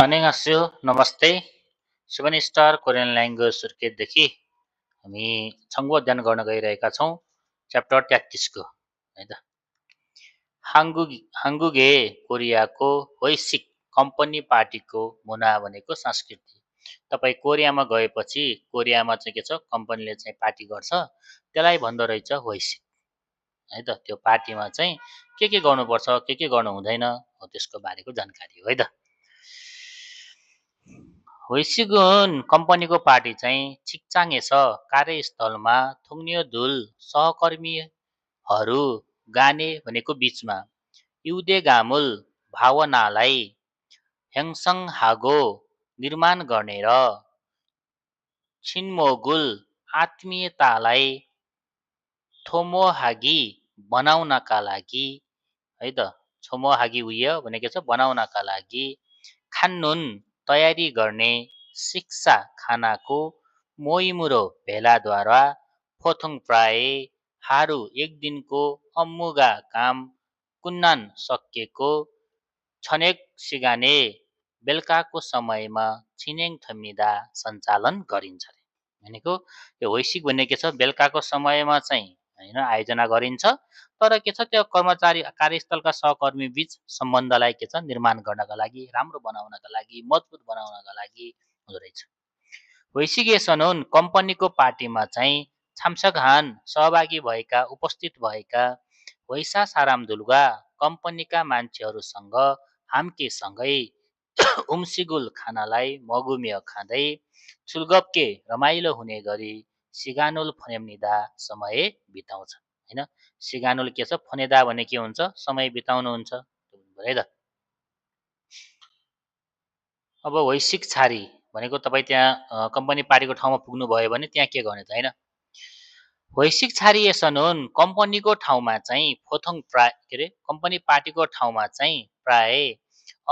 안녕하세요. नमस्ते. Seven star Korean language सुर्खेतदेखि हामी छङ्गु अध्ययन गर्न गइरहेका छौँ च्याप्टर 33 को है त हाङ्गुगे कोरियाको वैश्विक कम्पनी पार्टीको मुना भनेको संस्कृति। तपाईँ कोरियामा गएपछि कोरियामा चाहिँ के छ कम्पनीले चाहिँ पार्टी गर्छ त्यसलाई भन्दो रहेछ वैश्विक है त। त्यो पार्टीमा चाहिँ के गर्नुपर्छ के गर्नु हुँदैन हो त्यसको बारेको जानकारी हो है त। वैश्विक कम्पनीको पार्टी चाहिँ छिक्चाङे छ कार्यस्थलमा थुङ्नियो धुल सहकर्मीहरू गाने भनेको बीचमा युदे गामुल भावनालाई ह्याङसङ हागो निर्माण गर्ने र छिनमोगुल आत्मीयतालाई थोमोहागी बनाउनका लागि है त। छोमोहागी उयो भनेको छ बनाउनका लागि खानुन तयारी गर्ने शिक्षा खानाको मोइमुरो भेलाद्वारा फोथुङ प्राय हारू एक दिनको अम्मुगा काम कुन्नान सकिएको छनेक सिगाने बेलुकाको समयमा छिनेङ थमिदा सञ्चालन गरिन्छ भनेको यो वैश्विक भन्ने के छ बेलुकाको समयमा चाहिँ हैन आयोजना गरिन्छ तर के छ त्यो कर्मचारी कार्यस्थलका सहकर्मी बीच सम्बन्धलाई के छ निर्माण गर्नका लागि राम्रो बनाउनका लागि मजबुत बनाउनका लागि हुँदो रहेछ। वैश्विक कम्पनीको पार्टीमा चाहिँ छाम्सकहान सहभागी भएका उपस्थित भएका वैसा सारामदुलगा कम्पनीका मान्छेहरूसँग हाम्केसँगै उम्सिगुल खानालाई मगुमेय खाँदै छुलगप्के रमाइलो हुने गरी सिगानुल फनेम्निदा समय बिताउँछ हैन। सिगानुल के छ फनेदा भने के हुन्छ समय बिताउनु हुन्छ है त। अब वैश्विक छारी भनेको तपाईँ त्यहाँ कम्पनी पार्टीको ठाउँमा पुग्नु भयो भने त्यहाँ के गर्ने त हैन। वैश्विक छारिएसनुन कम्पनीको ठाउँमा चाहिँ फोथोङ प्राय के अरे कम्पनी पार्टीको ठाउँमा चाहिँ प्राय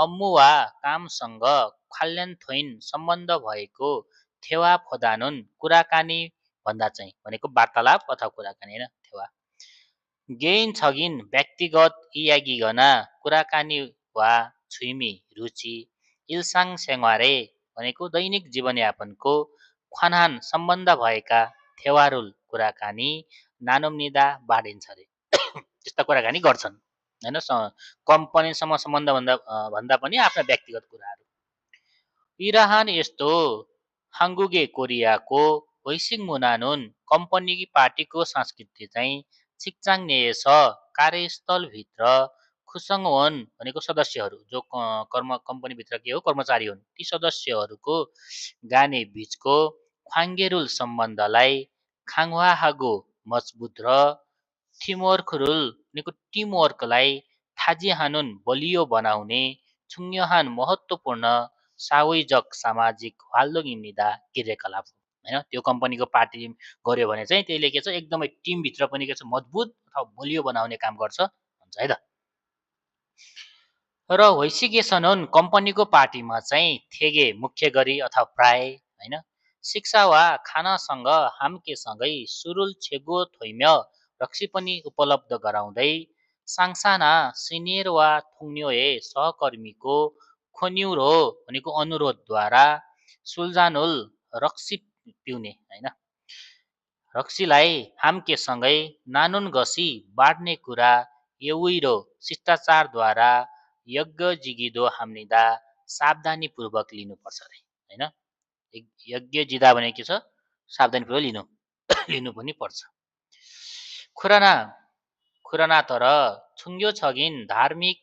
अम्मु वा कामसँग खाल्यान थोइन सम्बन्ध भएको थेवा फोदानुन कुराकानी भन्दा चाहिँ भनेको वार्तालाप अथवा कुराकानी हैन थेवा गेइन छगिन व्यक्तिगत इयागिगना कुराकानी वा छुइमी रुचि इल्साङ सेङ्वारे भनेको दैनिक जीवनयापनको खनान सम्बन्ध भएका थेवारुल कुराकानी नानुम्निदा बाँडिन्छ अरे त्यस्ता कुराकानी गर्छन् हैन। कम्पनीसँग सम्बन्ध भन्दा पनि आफ्ना व्यक्तिगत कुराहरू इराहान यस्तो हाङ्गुगे कोरियाको वैश्विक मुनानुन कम्पनी पार्टीको संस्कृति चाहिँ छिक्चाङ नेएस कार्यस्थलभित्र खुसङवन भनेको सदस्यहरू जो कम्पनीभित्र के हो कर्मचारी हुन् ती सदस्यहरूको गाने बीचको ख्वाङ्गेरुल सम्बन्धलाई खाङवाहागो मजबुत र टिमवर्करुल भनेको टिमवर्कलाई थाजिहानुन बलियो बनाउने छुङ्यहान महत्त्वपूर्ण सावैजक सामाजिक वाल्दोगिम्निदा क्रियाकलाप हैन। त्यो कम्पनीको पार्टी गर्यो भने चाहिँ त्यसले के छ एकदमै टिमभित्र पनि के छ मजबुत अथवा बलियो बनाउने काम गर्छ भन्छ है त। र वैश्विकेसनन कम्पनीको पार्टीमा चाहिँ थेगे मुख्य गरी अथवा प्राय हैन शिक्षा वा खानासँग हाम्केसँगै सुरुल छेगो थोइम्य रक्सी पनि उपलब्ध गराउँदै साङसाना सिनियर वा थुङ्न्योए सहकर्मीको खोन्युरो भनेको अनुरोधद्वारा सुल्जानुल रक्सी पिउने हैन रक्सीलाई हाम्केसँगै नानुन गसी बाँड्ने कुरा एउइरो शिष्टाचारद्वारा यज्ञ जिगिदो हाम्निदा सावधानीपूर्वक लिनुपर्छ अरे हैन। यज्ञ जिदा भने के छ सावधानीपूर्वक लिनु पनि पर्छ। खुराना तर छुङ्ग्यो छगिन धार्मिक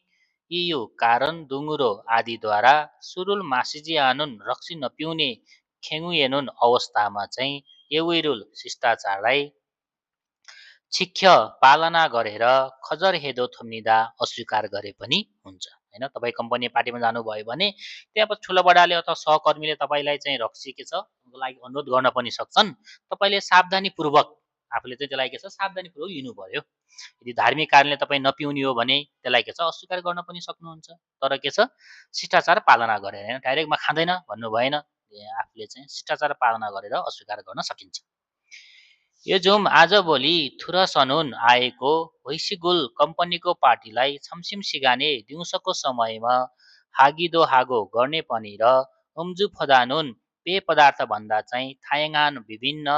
इयु कारण दुङ्गुरो आदिद्वारा सुरुल मासिजी आनुन रक्सी नपिउने खेङ्गुएनुन अवस्थामा चाहिँ एउइरुल शिष्टाचारलाई छिक्ष्य पालना गरेर खजर हेदो थुम्निदा अस्वीकार गरे पनि हुन्छ हैन। तपाईँ कम्पनी पार्टीमा जानुभयो भने त्यहाँ ठुलो बडाले अथवा सहकर्मीले तपाईँलाई चाहिँ रक्सी के छ लागि अनुरोध गर्न पनि सक्छन्। तपाईँले सावधानीपूर्वक आफूले चाहिँ त्यसलाई के छ सावधानीपूर्वक लिनु पर्यो। यदि धार्मिक कारणले तपाईँ नपिउने हो भने त्यसलाई के छ अस्वीकार गर्न पनि सक्नुहुन्छ तर के छ शिष्टाचार पालना गरेर हैन डाइरेक्टमा खाँदैन भन्नु भएन आफूले चाहिँ शिष्टाचार पालना गरेर अस्वीकार गर्न सकिन्छ। यो जुम आजभोलि थुरसनुन आएको वैश्विक कम्पनीको पार्टीलाई छमसिम सिगाने दिउँसोको समयमा हागिदो हागो गर्ने पनि र उम्जु फदानुन पेय पदार्थ भन्दा चाहिँ थायङान विभिन्न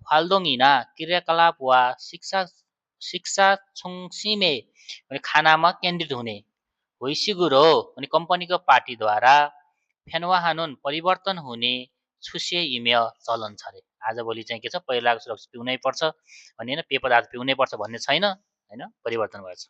फाल्दोङिना क्रियाकलाप वा शिक्षा शिक्षा छुङसिमे खानामा केन्द्रित हुने होइसिगुरो अनि कम्पनीको पार्टीद्वारा फेनवाहानुन परिवर्तन हुने छुसे इमेय चलन छ अरे आजभोलि चाहिँ के छ पहिलाको सुरक्षा पिउनै पर्छ भन्ने होइन पेय पदार्थ पिउनै पर्छ भन्ने छैन होइन परिवर्तन भएछ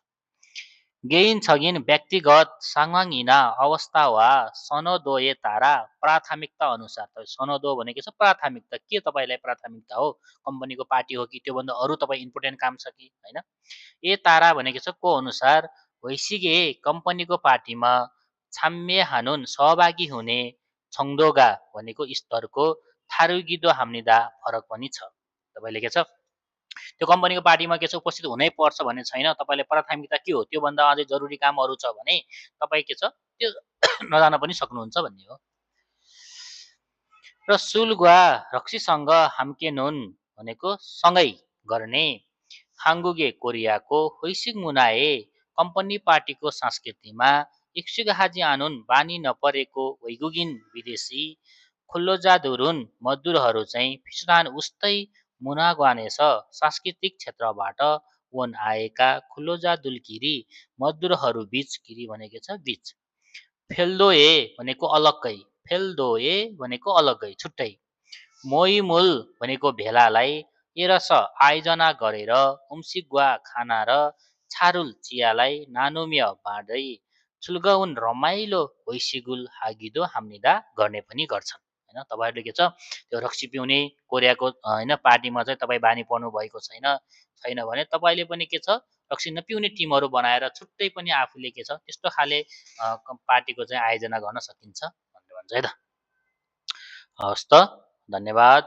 गेइन छगिन व्यक्तिगत साङ्वाङ्गिना अवस्था वा सनदोय तारा प्राथमिकता अनुसार त सनदो भनेको छ प्राथमिकता के तपाईँलाई प्राथमिकता हो कम्पनीको पार्टी हो कि त्योभन्दा अरू तपाईँ इम्पोर्टेन्ट काम छ कि होइन ए तारा भनेको छ को अनुसार वैसिगे कम्पनीको पार्टीमा छाम्मे हानुन सहभागी हुने छङदोगा भनेको स्तरको थारुगिदो हाम्निदा फरक पनि छ तपाईँले के छ त्यो कम्पनीको पार्टीमा के छ उपस्थित हुनै पर्छ भन्ने छैन तपाईँले प्राथमिकता के हो त्योभन्दा अझै जरुरी कामहरू छ भने तपाईँ के छ त्यो नजान पनि सक्नुहुन्छ भन्ने हो र सुलगुवा रक्सीसँग हाम्केनुन भनेको सँगै गर्ने हाङ्गुगे कोरियाको होइसिक मुनाए कम्पनी पार्टीको संस्कृतिमा इक्सुगाहाजी आनुन बानी नपरेको वैगुगिन विदेशी खुल्लोजादुरुन मजदुरहरू चाहिँ फिसदान उस्तै मुनाग्वानेछ सांस्कृतिक क्षेत्रबाट वन आएका खुल्लोजादुलगिरी मजदुरहरू बीच गिरी भनेको छ बीच फेल्दोए भनेको अलग्गै फेल्दोए भनेको अलग्गै छुट्टै मोइमुल भनेको भेलालाई एरस आयोजना गरेर उम्सिगुवा खाना र छारुल चियालाई नानुम्य बाँड्दै छुल्गाउन रमाइलो होइसिगुल हागिदो हाम्निदा गर्ने पनि गर्छन् होइन तपाईँहरूले के छ त्यो रक्सी पिउने कोरियाको होइन पार्टीमा चाहिँ तपाईँ बानी पर्नु भएको छैन भने तपाईँले पनि के छ रक्सी नपिउने टिमहरू बनाएर छुट्टै पनि आफूले के छ त्यस्तो खाले पार्टीको चाहिँ आयोजना गर्न सकिन्छ भनेर भन्छ है त हवस् त धन्यवाद